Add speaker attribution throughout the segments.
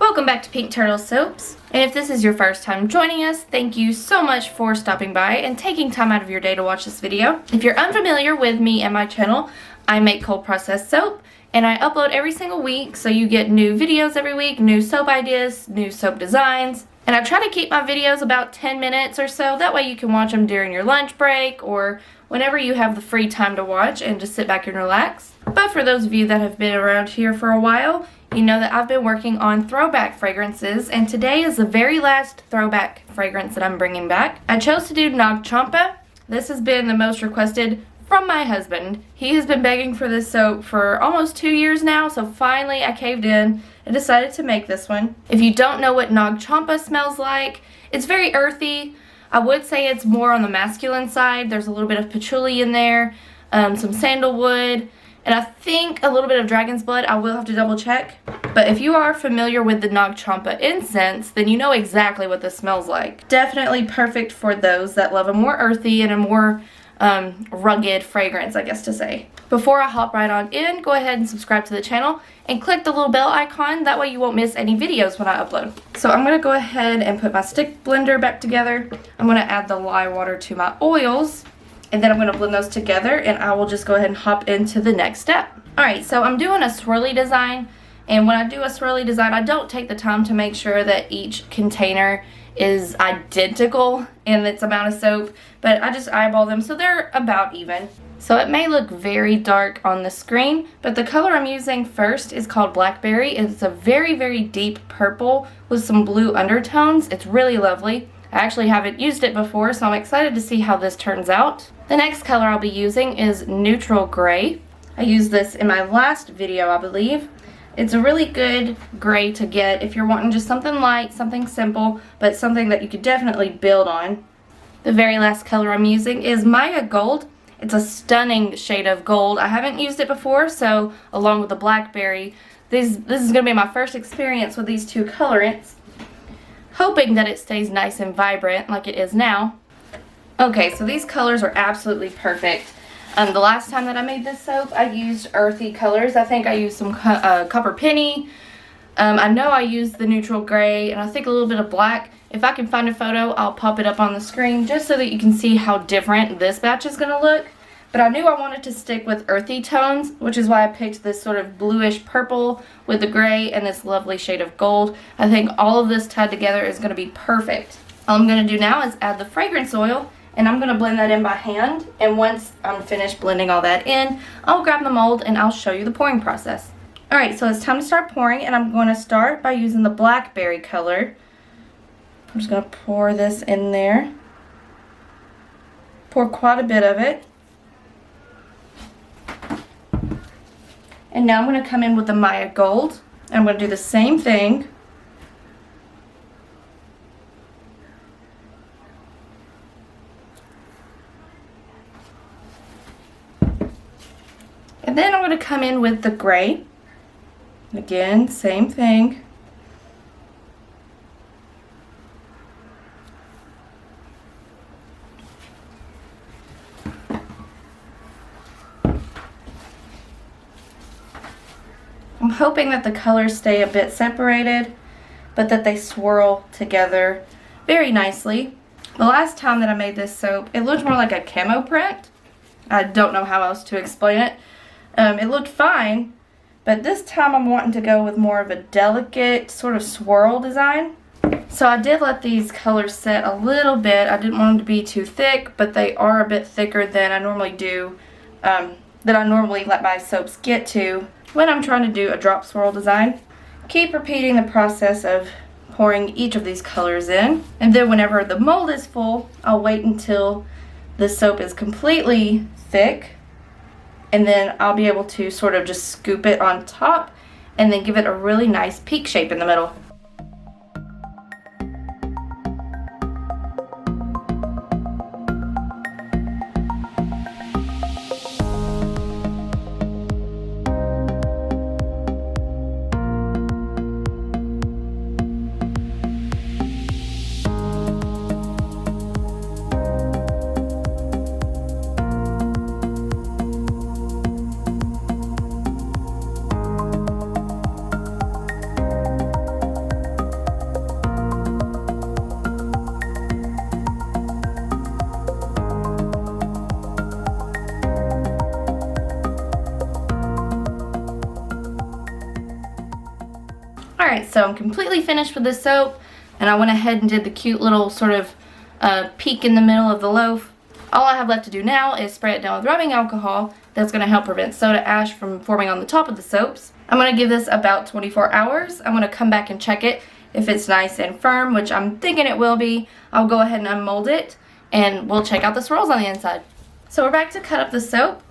Speaker 1: Welcome back to Pink Turtle Soaps, and if this is your first time joining us, thank you so much for stopping by and taking time out of your day to watch this video. If you're unfamiliar with me and my channel, I make cold processed soap, and I upload every single week, so you get new videos every week, new soap ideas, new soap designs, and I try to keep my videos about 10 minutes or so, that way you can watch them during your lunch break or whenever you have the free time to watch and just sit back and relax. But for those of you that have been around here for a while, you know that I've been working on throwback fragrances, and today is the very last throwback fragrance that I'm bringing back. I chose to do Champa. This has been the most requested from my husband. He has been begging for this soap for almost 2 years now, so finally I caved in and decided to make this one. If you don't know what Champa smells like, it's very earthy. I would say it's more on the masculine side. There's a little bit of patchouli in there, some sandalwood, and I think a little bit of dragon's blood. I will have to double check. But if you are familiar with the Champa incense, then you know exactly what this smells like. Definitely perfect for those that love a more earthy and a more rugged fragrance, I guess to say. Before I hop right on in, go ahead and subscribe to the channel and click the little bell icon. That way you won't miss any videos when I upload. So I'm going to go ahead and put my stick blender back together. I'm going to add the lye water to my oils, and then I'm going to blend those together, and I will just go ahead and hop into the next step. Alright, so I'm doing a swirly design, and when I do a swirly design, I don't take the time to make sure that each container is identical in its amount of soap, but I just eyeball them so they're about even. So it may look very dark on the screen, but the color I'm using first is called Blackberry. It's a very, very deep purple with some blue undertones. It's really lovely. I actually haven't used it before, so I'm excited to see how this turns out. The next color I'll be using is Neutral Gray. I used this in my last video, I believe. It's a really good gray to get if you're wanting just something light, something simple, but something that you could definitely build on. The very last color I'm using is Maya Gold. It's a stunning shade of gold. I haven't used it before, so along with the Blackberry, this is going to be my first experience with these two colorants. Hoping that it stays nice and vibrant like it is now. Okay, so these colors are absolutely perfect. The last time that I made this soap, I used earthy colors. I think I used some copper penny. I know I used the neutral gray, and I think a little bit of black. If I can find a photo, I'll pop it up on the screen just so that you can see how different this batch is going to look. But I knew I wanted to stick with earthy tones, which is why I picked this sort of bluish purple with the gray and this lovely shade of gold. I think all of this tied together is going to be perfect. All I'm going to do now is add the fragrance oil, and I'm going to blend that in by hand. And once I'm finished blending all that in, I'll grab the mold and I'll show you the pouring process. Alright, so it's time to start pouring, and I'm going to start by using the Blackberry color. I'm just going to pour this in there. Pour quite a bit of it. And now I'm going to come in with the Maya Gold. I'm going to do the same thing. And then I'm going to come in with the gray. Again, same thing. I'm hoping that the colors stay a bit separated, but that they swirl together very nicely. The last time that I made this soap, it looked more like a camo print. I don't know how else to explain it. It looked fine, but this time I'm wanting to go with more of a delicate sort of swirl design. So I did let these colors set a little bit. I didn't want them to be too thick, but they are a bit thicker than I normally do, that I normally let my soaps get to when I'm trying to do a drop swirl design. Keep repeating the process of pouring each of these colors in, and then whenever the mold is full, I'll wait until the soap is completely thick, and then I'll be able to sort of just scoop it on top and then give it a really nice peak shape in the middle. Alright, so I'm completely finished with this soap, and I went ahead and did the cute little sort of peak in the middle of the loaf. All I have left to do now is spray it down with rubbing alcohol. That's going to help prevent soda ash from forming on the top of the soaps. I'm going to give this about 24 hours. I'm going to come back and check it. If it's nice and firm, which I'm thinking it will be, I'll go ahead and unmold it, and we'll check out the swirls on the inside. So we're back to cut up the soap.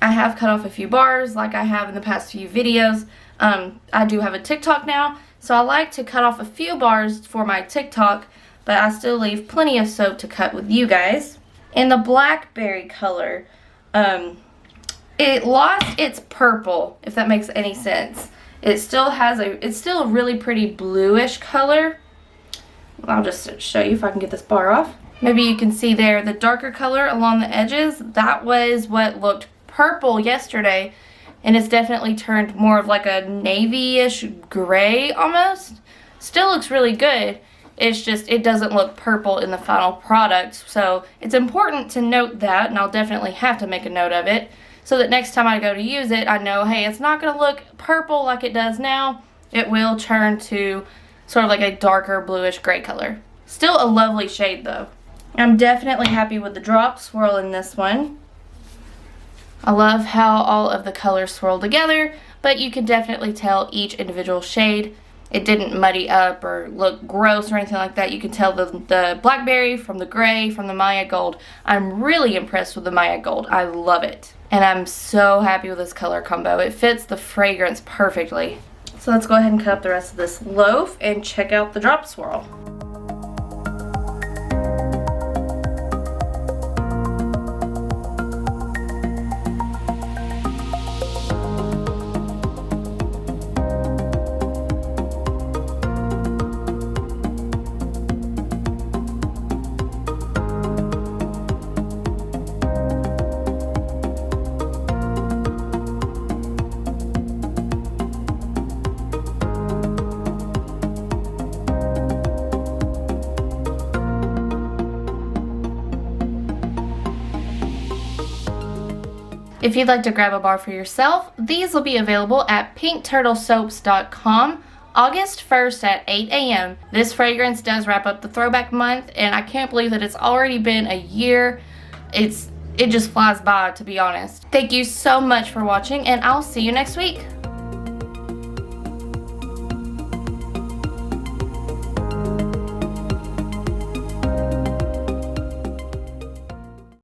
Speaker 1: I have cut off a few bars like I have in the past few videos. I do have a TikTok now, so I like to cut off a few bars for my TikTok, but I still leave plenty of soap to cut with you guys. In the blackberry color, it lost its purple, if that makes any sense. It's still a really pretty bluish color. I'll just show you if I can get this bar off. Maybe you can see there the darker color along the edges. That was what looked purple yesterday, and it's definitely turned more of like a navy-ish gray almost. Still looks really good. It's just, it doesn't look purple in the final product. So it's important to note that, and I'll definitely have to make a note of it, so that next time I go to use it, I know, hey, it's not going to look purple like it does now. It will turn to sort of like a darker bluish gray color. Still a lovely shade though. I'm definitely happy with the drop swirl in this one. I love how all of the colors swirl together, but you can definitely tell each individual shade. It didn't muddy up or look gross or anything like that. You can tell the blackberry from the gray, from the Maya gold. I'm really impressed with the Maya gold. I love it. And I'm so happy with this color combo. It fits the fragrance perfectly. So let's go ahead and cut up the rest of this loaf and check out the drop swirl. If you'd like to grab a bar for yourself, these will be available at pinkturtlesoaps.com August 1st at 8 a.m. This fragrance does wrap up the throwback month, and I can't believe that it's already been a year. It just flies by, to be honest. Thank you so much for watching, and I'll see you next week.